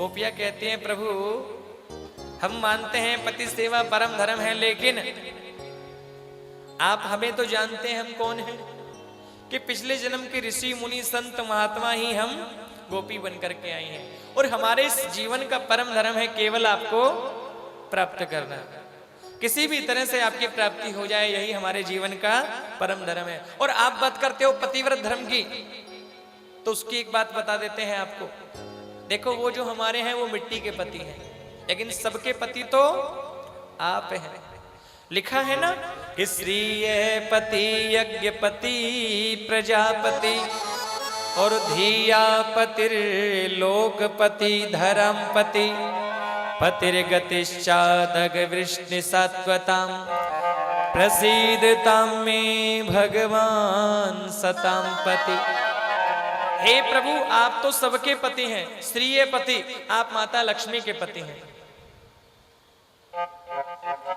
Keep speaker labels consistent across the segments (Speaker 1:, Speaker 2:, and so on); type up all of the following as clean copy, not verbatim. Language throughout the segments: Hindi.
Speaker 1: गोपियां कहती हैं प्रभु हम मानते हैं पति सेवा परम धर्म है, लेकिन आप हमें तो जानते हैं हम कौन हैं, कि पिछले जन्म के ऋषि मुनि संत महात्मा ही हम गोपी बन करके आए हैं, और हमारे इस जीवन का परम धर्म है केवल आपको प्राप्त करना। किसी भी तरह से आपकी प्राप्ति हो जाए, यही हमारे जीवन का परम धर्म है। और आप बात करते हो पतिव्रत धर्म की, तो उसकी एक बात बता देते हैं आपको। देखो वो जो हमारे हैं वो मिट्टी के पति हैं, लेकिन सबके पति तो आप हैं। लिखा है ना कि श्रीय पति यज्ञपति प्रजापति और धियापतिर लोकपति धर्मपति पतिर्गतिश्चादग वृष्णि सात्वताम प्रसीदताम में भगवान सताम पति। हे प्रभु आप तो सबके पति हैं, श्रीय पति, आप माता लक्ष्मी के पति हैं,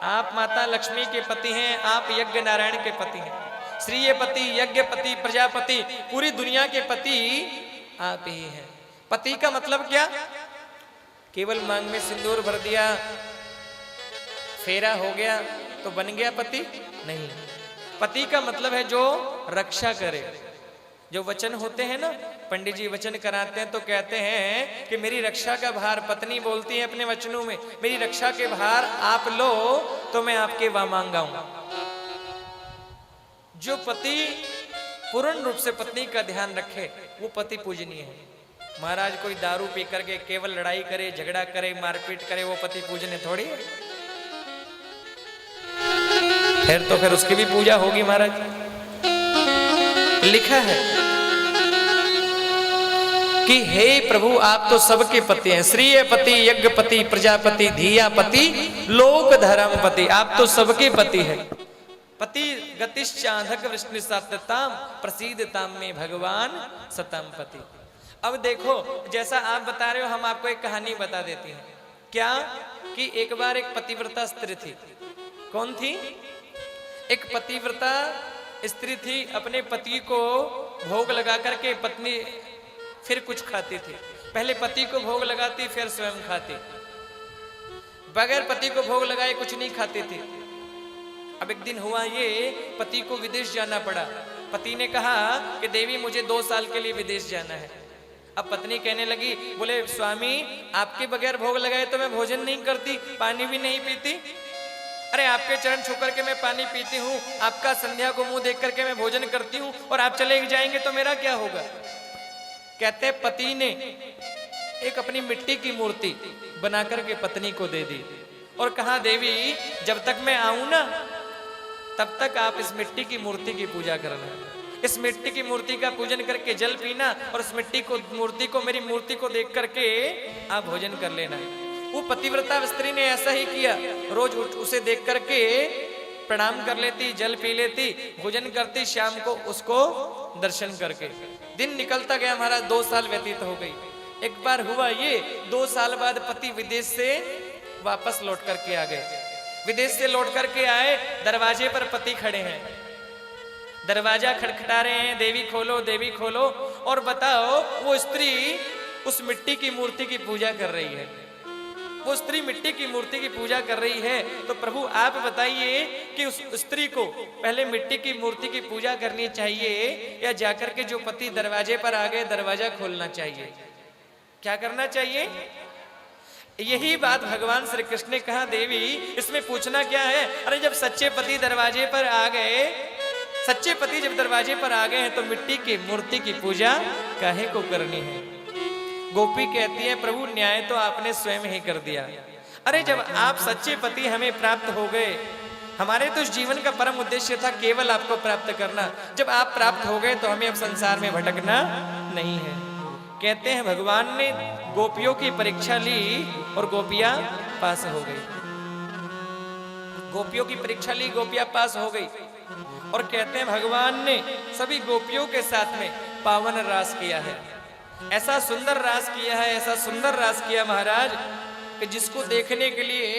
Speaker 1: आप माता लक्ष्मी के पति हैं, आप यज्ञ नारायण के पति हैं। श्रीय पति, यज्ञपति, प्रजापति, पूरी दुनिया के पति आप ही हैं। पति का मतलब क्या? केवल मांग में सिंदूर भर दिया, फेरा हो गया तो बन गया पति? नहीं। पति का मतलब है जो रक्षा करे। जो वचन होते हैं ना, पंडित जी वचन कराते हैं तो कहते हैं कि मेरी रक्षा का भार, पत्नी बोलती है अपने वचनों में, मेरी रक्षा के भार आप लो तो मैं आपके वहां मांगाऊंगा। जो पति पूर्ण रूप से पत्नी का ध्यान रखे वो पति पूजनीय है। महाराज कोई दारू पी करके केवल लड़ाई करे, झगड़ा करे, मारपीट करे, वो पति पूजने थोड़ी है। फिर उसकी भी पूजा होगी महाराज। लिखा है कि हे प्रभु आप तो सबके पति हैं, श्रीय पति, यज्ञपति, प्रजापति, धियापति, लोक धर्मपति, आप तो सबके पति हैं। पति गतिश्चाधक वृष्णि सात्वताम प्रसीदताम में भगवान सताम पति। अब देखो जैसा आप बता रहे हो, हम आपको एक कहानी बता देती हैं। क्या कि एक बार एक पतिव्रता स्त्री थी। कौन थी? एक पतिव्रता स्त्री थी, अपने पति को भोग लगा करके पत्नी फिर कुछ खाती थी। पहले पति को भोग लगाती फिर स्वयं खाती, बगैर पति को भोग लगाए कुछ नहीं खाती थी। अब एक दिन हुआ ये, पति को विदेश जाना पड़ा। पति ने कहा कि देवी मुझे 2 साल के लिए विदेश जाना है। अब पत्नी कहने लगी, बोले स्वामी आपके बगैर भोग लगाए तो मैं भोजन नहीं करती, पानी भी नहीं पीती। अरे आपके चरण छू करके मैं पानी पीती हूँ, आपका संध्या को मुंह देख करके मैं भोजन करती हूँ, और आप चले जाएंगे तो मेरा क्या होगा? कहते पति ने एक अपनी मिट्टी की मूर्ति बना करके पत्नी को दे दी और कहा देवी जब तक मैं आऊं ना तब तक आप इस मिट्टी की मूर्ति की पूजा करना, इस मिट्टी की मूर्ति का पूजन करके जल पीना, और इस मिट्टी को मूर्ति को मेरी मूर्ति को देख करके आप भोजन कर लेना। वो पतिव्रता स्त्री ने ऐसा ही किया, रोज उसे देख करके प्रणाम कर लेती, जल पी लेती, भोजन करती, शाम को उसको दर्शन करके। दिन निकलता गया महाराज, 2 साल व्यतीत हो गई। एक बार हुआ ये, 2 साल बाद पति विदेश से वापस लौट करके आ गए। विदेश से लौट करके आए, दरवाजे पर पति खड़े हैं, दरवाजा खटखटा रहे हैं, देवी खोलो, देवी खोलो। और बताओ वो स्त्री उस मिट्टी की मूर्ति की पूजा कर रही है, वो स्त्री मिट्टी की मूर्ति की पूजा कर रही है। तो प्रभु आप बताइए कि उस स्त्री को पहले मिट्टी की मूर्ति की पूजा करनी चाहिए या जाकर के जो पति दरवाजे पर आ गए दरवाजा खोलना चाहिए? क्या करना चाहिए? यही बात भगवान श्री कृष्ण ने कहा देवी इसमें पूछना क्या है? अरे जब सच्चे पति दरवाजे पर आ गए, सच्चे पति जब दरवाजे पर आ गए हैं तो मिट्टी की मूर्ति की पूजा काहे को करनी है? गोपी कहती है प्रभु न्याय तो आपने स्वयं ही कर दिया। अरे जब आप सच्चे पति हमें प्राप्त हो गए, हमारे तो इस जीवन का परम उद्देश्य था केवल आपको प्राप्त करना। जब आप प्राप्त हो गए तो हमें अब संसार में भटकना नहीं है। कहते हैं भगवान ने गोपियों की परीक्षा ली और गोपियां पास हो गई। गोपियों की परीक्षा ली, गोपियां पास हो गई। और कहते हैं भगवान ने सभी गोपियों के साथ में पावन रास किया है। ऐसा सुंदर रास किया है, ऐसा सुंदर रास किया महाराज कि जिसको देखने के लिए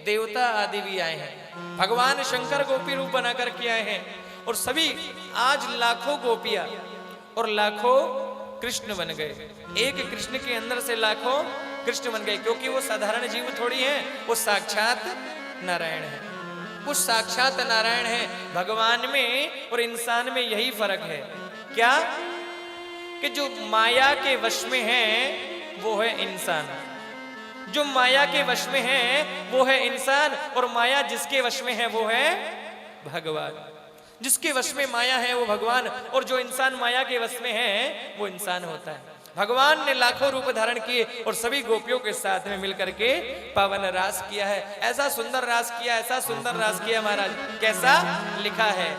Speaker 1: देवता आदि भी आए हैं। भगवान शंकर गोपी रूप बना करके आए हैं और सभी आज लाखों गोपियां और लाखों कृष्ण बन गए। एक कृष्ण के अंदर से लाखों कृष्ण बन गए, क्योंकि वो साधारण जीव थोड़ी है, वो साक्षात नारायण है। वो साक्षात नारायण है। भगवान में और इंसान में यही फर्क है, क्या कि जो माया के वश में है वो है इंसान, जो माया के वश में है वो है इंसान, और माया जिसके वश में है वो है भगवान। जिसके वश में माया है वो भगवान, और जो इंसान माया के वश में है वो इंसान होता है। भगवान ने लाखों रूप धारण किए और सभी गोपियों के साथ में मिलकर के पावन रास किया है। ऐसा सुंदर रास किया, ऐसा सुंदर रास किया महाराज। कैसा लिखा है,